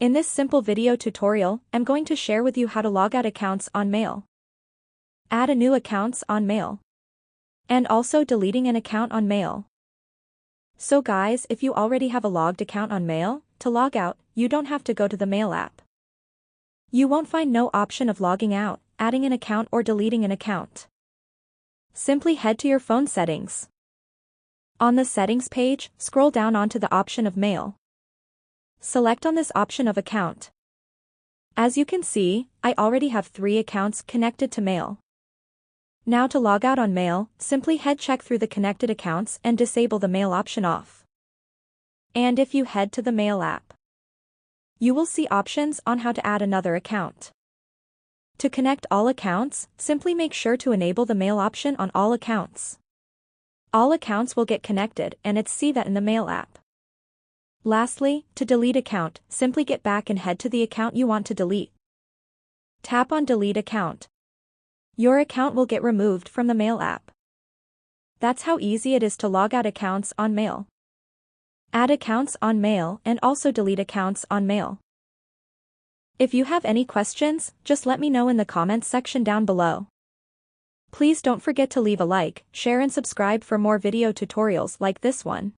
In this simple video tutorial, I'm going to share with you how to log out accounts on Mail, add a new accounts on Mail, and also deleting an account on Mail. So guys, if you already have a logged account on Mail, to log out, you don't have to go to the Mail app. You won't find no option of logging out, adding an account or deleting an account. Simply head to your phone settings. On the settings page, scroll down onto the option of Mail. Select on this option of account. As you can see, I already have 3 accounts connected to Mail. Now to log out on Mail, simply check through the connected accounts and disable the Mail option off. And if you head to the Mail app, you will see options on how to add another account. To connect all accounts, simply make sure to enable the Mail option on all accounts. All accounts will get connected and see that in the Mail app. Lastly, to delete account, simply get back and head to the account you want to delete. Tap on Delete Account. Your account will get removed from the Mail app. That's how easy it is to log out accounts on Mail, add accounts on Mail, and also delete accounts on Mail. If you have any questions, just let me know in the comments section down below. Please don't forget to leave a like, share and subscribe for more video tutorials like this one.